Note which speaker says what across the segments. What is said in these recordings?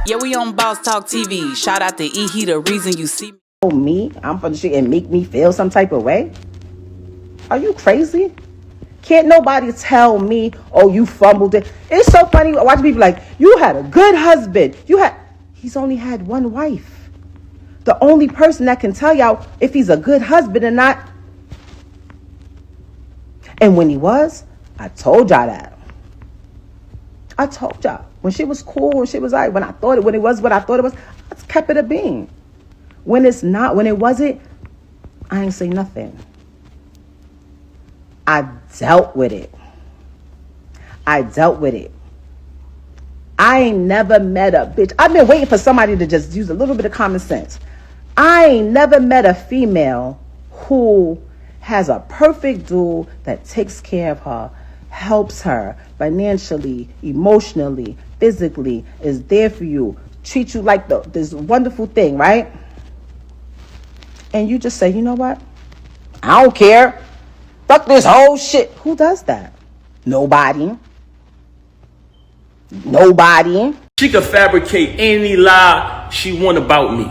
Speaker 1: Yeah, we on Boss Talk TV. Shout out to E. He the reason you see
Speaker 2: me. I'm for the shit and make me feel some type of way. Are you crazy? Can't nobody tell me, oh, you fumbled it. It's so funny watching people like, you had a good husband. He's only had one wife. The only person that can tell y'all if he's a good husband or not. And when he was, I told y'all that. I told y'all. When she was cool, when she was like, when it was what I thought it was, I just kept it a being. When it's not, when it wasn't, I ain't say nothing. I dealt with it. I ain't never met a bitch. I've been waiting for somebody to just use a little bit of common sense. I ain't never met a female who has a perfect dude that takes care of her, helps her financially, emotionally, physically, is there for you, treats you like this wonderful thing, right? And you just say, you know what? I don't care. Fuck this whole shit. Who does that? Nobody.
Speaker 3: She could fabricate any lie she want about me.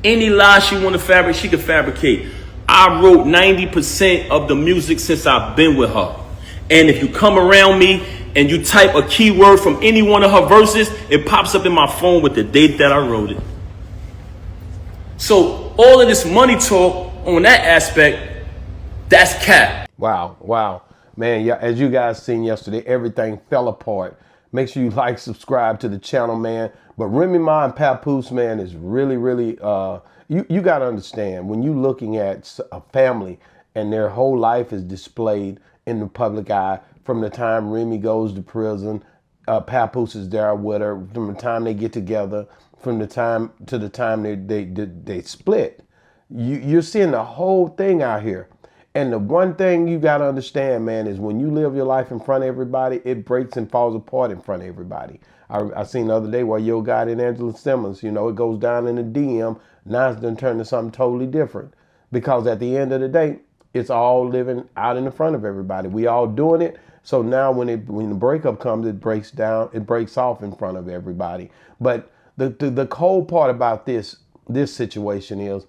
Speaker 3: Any lie she want to fabricate, she could fabricate. I wrote 90% of the music since I've been with her. And if you come around me and you type a keyword from any one of her verses, it pops up in my phone with the date that I wrote it. So all of this money talk on that aspect, that's cap.
Speaker 4: Wow. Man, yeah, as you guys seen yesterday, everything fell apart. Make sure you like, subscribe to the channel, man. But Remy Ma and Papoose, man, is really, you got to understand, when you looking at a family and their whole life is displayed in the public eye, from the time Remy goes to prison, Papoose is there with her, from the time they get together, from the time to the time they split. You're seeing the whole thing out here. And the one thing you got to understand, man, is when you live your life in front of everybody, it breaks and falls apart in front of everybody. I seen the other day where Yo got in Angela Simmons, it goes down in the DM. Now it's done turned to something totally different. Because at the end of the day, it's all living out in the front of everybody. We all doing it. So now when the breakup comes, it breaks down, it breaks off in front of everybody. But the cold part about this situation is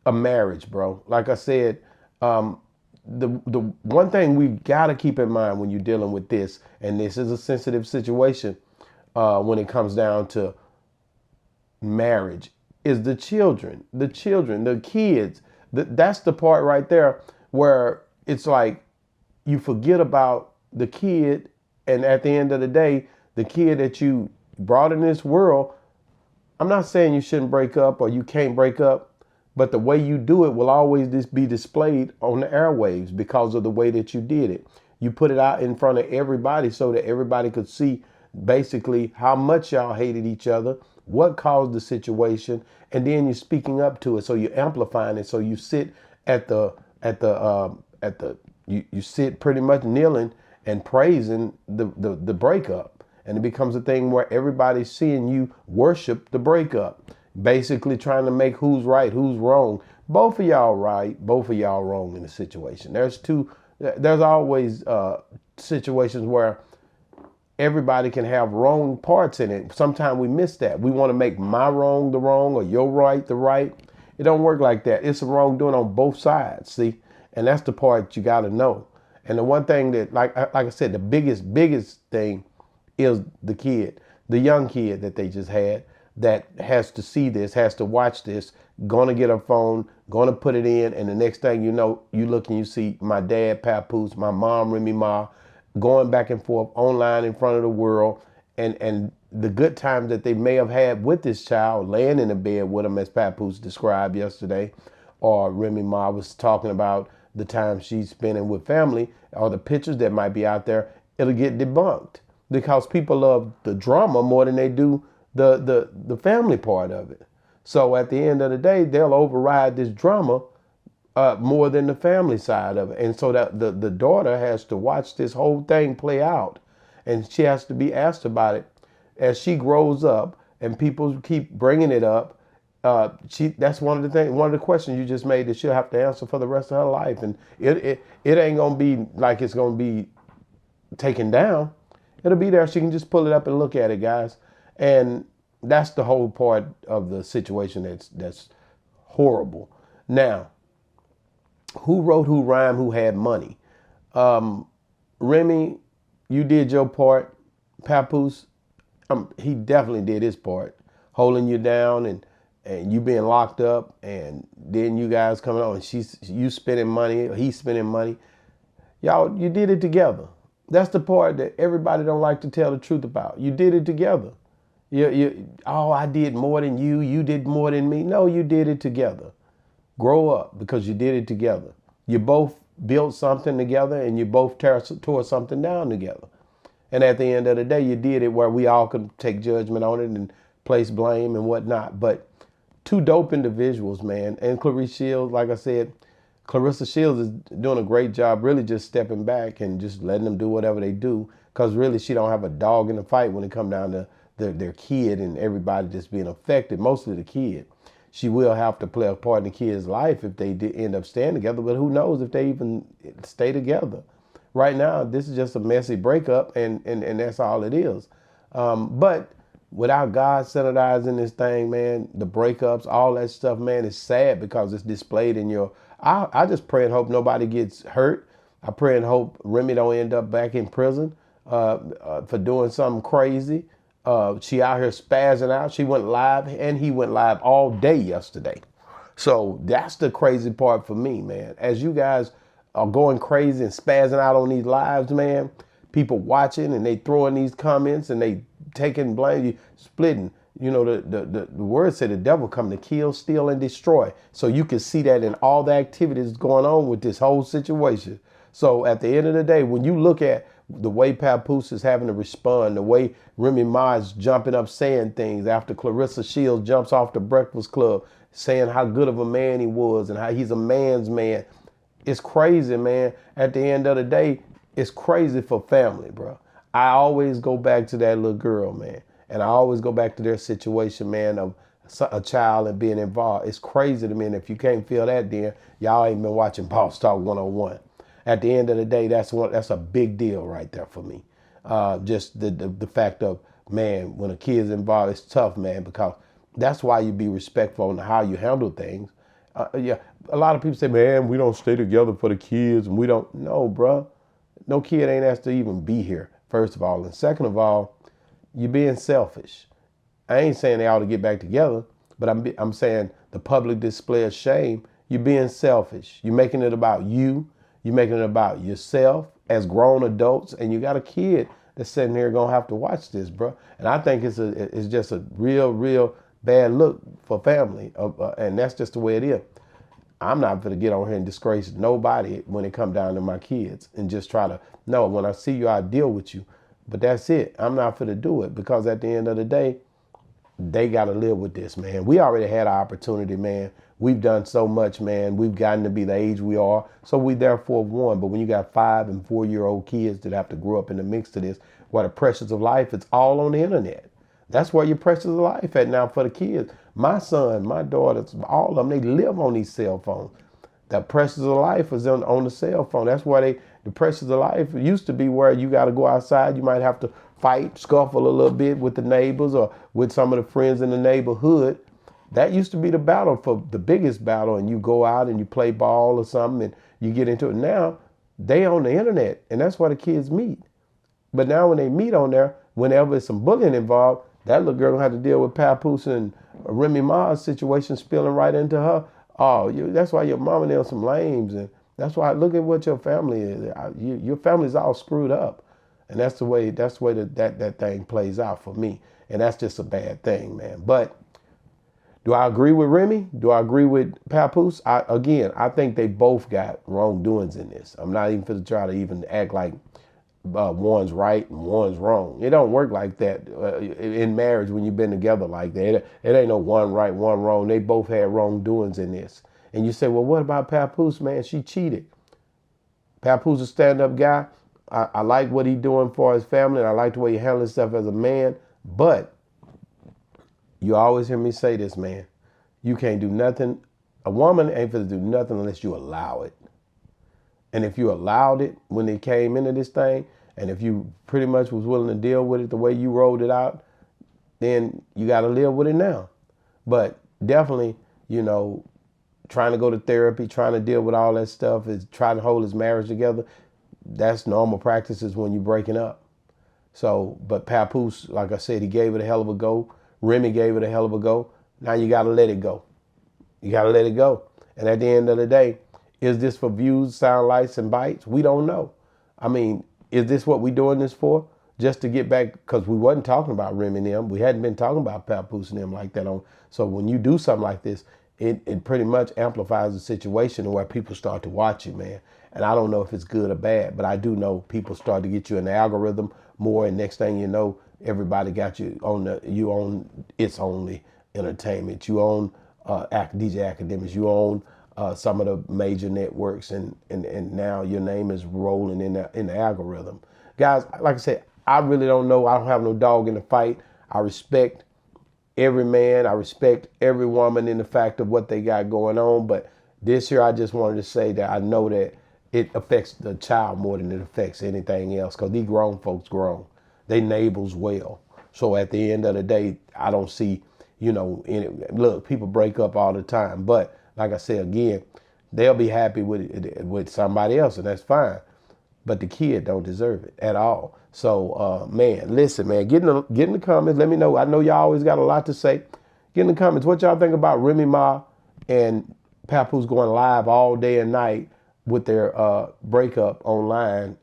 Speaker 4: a marriage, bro. Like I said, the one thing we've got to keep in mind when you're dealing with this, and this is a sensitive situation when it comes down to marriage, is the children, the kids. That's the part right there where it's like you forget about the kid, and at the end of the day, the kid that you brought in this world, I'm not saying you shouldn't break up or you can't break up, but the way you do it will always be displayed on the airwaves because of the way that you did it. You put it out in front of everybody so that everybody could see basically how much y'all hated each other, what caused the situation, and then you're speaking up to it. So you're amplifying it. So you sit you sit pretty much kneeling and praising the breakup. And it becomes a thing where everybody's seeing you worship the breakup. Basically trying to make who's right, who's wrong. Both of y'all right, both of y'all wrong in the situation. There's always situations where everybody can have wrong parts in it. Sometimes we miss that. We want to make my wrong the wrong or your right the right. It don't work like that. It's a wrongdoing on both sides, see? And that's the part you got to know. And the one thing that, like I said, the biggest thing is the kid, the young kid that they just had, that has to see this, has to watch this, gonna get a phone, gonna put it in, and the next thing you know, you look and you see my dad, Papoose, my mom, Remy Ma, going back and forth online in front of the world, and the good times that they may have had with this child, laying in the bed with him, as Papoose described yesterday, or Remy Ma was talking about the time she's spending with family, or the pictures that might be out there, it'll get debunked because people love the drama more than they do the family part of it. So at the end of the day, they'll override this drama more than the family side of it. And so that the daughter has to watch this whole thing play out, and she has to be asked about it as she grows up, and people keep bringing it up. That's one of the questions you just made that she'll have to answer for the rest of her life. And it ain't gonna be like it's gonna be taken down. It'll be there. She can just pull it up and look at it, guys. And That's the whole part of the situation that's horrible. Now, who wrote, who rhymed, who had money? Remy, you did your part. Papoose, he definitely did his part, holding you down and you being locked up, and then you guys coming on and you spending money, he's spending money. Y'all, you did it together. That's the part that everybody don't like to tell the truth about. You did it together. Oh, I did more than you. You did more than me. No, you did it together. Grow up, because you did it together. You both built something together, and you both tore something down together. And at the end of the day, you did it where we all could take judgment on it and place blame and whatnot. But two dope individuals, man. And Claressa Shields, like I said, Claressa Shields is doing a great job, really just stepping back and just letting them do whatever they do. Because really, she don't have a dog in the fight when it comes down to their kid and everybody just being affected, mostly the kid. She will have to play a part in the kid's life if they did end up staying together, but who knows if they even stay together. Right now, this is just a messy breakup, and that's all it is. But without God sanitizing this thing, man, the breakups, all that stuff, man, is sad because it's displayed in your... I just pray and hope nobody gets hurt. I pray and hope Remy don't end up back in prison for doing something crazy. She out here spazzing out. She went live, and he went live all day yesterday. So that's the crazy part for me, man. As you guys are going crazy and spazzing out on these lives, man, people watching and they throwing these comments and they taking blame, you splitting. You know, the word said the devil come to kill, steal, and destroy. So you can see that in all the activities going on with this whole situation. So at the end of the day, when you look at the way Papoose is having to respond, the way Remy Ma is jumping up saying things after Claressa Shields jumps off the Breakfast Club saying how good of a man he was and how he's a man's man. It's crazy, man. At the end of the day, it's crazy for family, bro. I always go back to that little girl, man. And I always go back to their situation, man, of a child and being involved. It's crazy to me. And if you can't feel that, then y'all ain't been watching Boss Talk 101. At the end of the day, that's a big deal right there for me. Just the fact of, man, when a kid's involved, it's tough, man, because that's why you be respectful on how you handle things. Yeah, a lot of people say, man, we don't stay together for the kids, and we don't. No, bro. No kid ain't asked to even be here, first of all. And second of all, you're being selfish. I ain't saying they ought to get back together, but I'm saying the public display of shame, you're being selfish. You're making it about you. You're making it about yourself as grown adults, and you got a kid that's sitting here gonna have to watch this, bro. And I think it's just a real bad look for family, and that's just the way it is. I'm not gonna get on here and disgrace nobody when it come down to my kids and just try to, no, when I see you, I deal with you. But that's it. I'm not gonna do it, because at the end of the day, they got to live with this, man. We already had our opportunity, man. We've done so much, man. We've gotten to be the age we are. So we therefore won. But when you got 5 and 4-year-old kids that have to grow up in the mix to this, where the pressures of life, it's all on the internet. That's where your pressures of life at now for the kids. My son, my daughters, all of them, they live on these cell phones. The pressures of life is on the cell phone. That's why the pressures of life used to be where you got to go outside. You might have to fight, scuffle a little bit with the neighbors or with some of the friends in the neighborhood. That used to be the battle, for the biggest battle, and you go out and you play ball or something and you get into it. Now, they on the internet, and that's where the kids meet. But now when they meet on there, whenever there's some bullying involved, that little girl gonna have to deal with Papoose and Remy Ma's situation spilling right into her. Oh, that's why your mama nailed some lames, and that's why, look at what your family is. Your family's all screwed up. And that's the way that thing plays out for me. And that's just a bad thing, man. But do I agree with Remy? Do I agree with Papoose? I think they both got wrongdoings in this. I'm not even going to try to even act like one's right and one's wrong. It don't work like that in marriage when you've been together like that. It ain't no one right, one wrong. They both had wrongdoings in this. And you say, well, what about Papoose, man? She cheated. Papoose is a stand-up guy. I like what he's doing for his family, and I like the way he handles himself as a man. But you always hear me say this, man. You can't do nothing. A woman ain't going to do nothing unless you allow it. And if you allowed it when they came into this thing, and if you pretty much was willing to deal with it the way you rolled it out, then you got to live with it now. But definitely, you know, trying to go to therapy, trying to deal with all that stuff, is trying to hold his marriage together. That's normal practices when you're breaking up. So, but Papoose, like I said, he gave it a hell of a go. Remy gave it a hell of a go. Now you got to let it go. You got to let it go. And at the end of the day, is this for views, sound lights, and bites? We don't know. I mean, is this what we doing this for? Just to get back, because we wasn't talking about Remy and them. We hadn't been talking about Papoose and them like that. So when you do something like this, it pretty much amplifies the situation where people start to watch you, man. And I don't know if it's good or bad, but I do know people start to get you in the algorithm more, and next thing you know, everybody got you on you own It's Only Entertainment, you own DJ Academics, you own some of the major networks, and now your name is rolling in the algorithm. Guys, like I said, I really don't know. I don't have no dog in the fight. I respect every man. I respect every woman in the fact of what they got going on. But this year, I just wanted to say that I know that it affects the child more than it affects anything else, because these grown folks grown. They neighbors well. So at the end of the day, I don't see, you know, look, people break up all the time. But like I said, again, they'll be happy with somebody else, and that's fine. But the kid don't deserve it at all. So, man, listen, man, get in the comments. Let me know. I know y'all always got a lot to say. Get in the comments. What y'all think about Remy Ma and Papoose going live all day and night with their breakup online?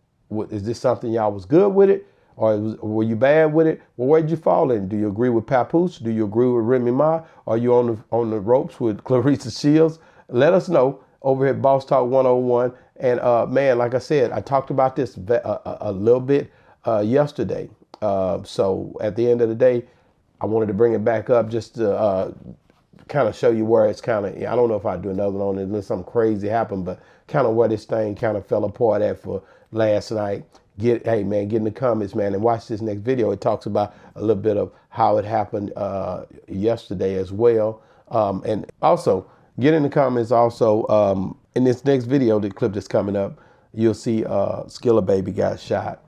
Speaker 4: Is this something y'all was good with it? Or were you bad with it? Well, where'd you fall in? Do you agree with Papoose? Do you agree with Remy Ma? Are you on the ropes with Claressa Shields? Let us know over at Boss Talk 101. And man, like I said, I talked about this a little bit yesterday. So at the end of the day, I wanted to bring it back up just to kind of show you where it's kind of, I don't know if I do another one on it unless something crazy happened, but kind of where this thing kind of fell apart at for last night. Hey man, get in the comments, man, and watch this next video. It talks about a little bit of how it happened yesterday as well. And also, get in the comments also, in this next video, the clip that's coming up, you'll see Skilla Baby got shot.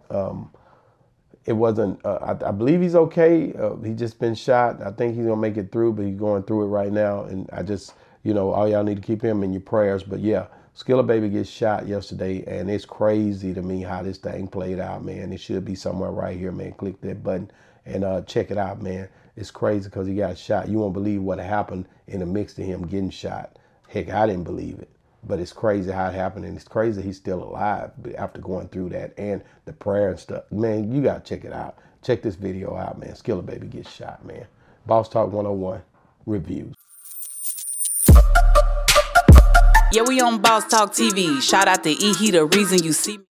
Speaker 4: It wasn't, I believe he's okay. He just been shot. I think he's gonna make it through, but he's going through it right now. And I just, you know, all y'all need to keep him in your prayers. But yeah, Skilla Baby gets shot yesterday, and it's crazy to me how this thing played out, man. It should be somewhere right here, man. Click that button and check it out, man. It's crazy because he got shot. You won't believe what happened in the mix to him getting shot. Heck, I didn't believe it. But it's crazy how it happened, and it's crazy he's still alive after going through that and the prayer and stuff. Man, you got to check it out. Check this video out, man. Skilla Baby gets shot, man. Boss Talk 101 reviews.
Speaker 1: Yeah, we on Boss Talk TV. Shout out to E. He the reason you see me.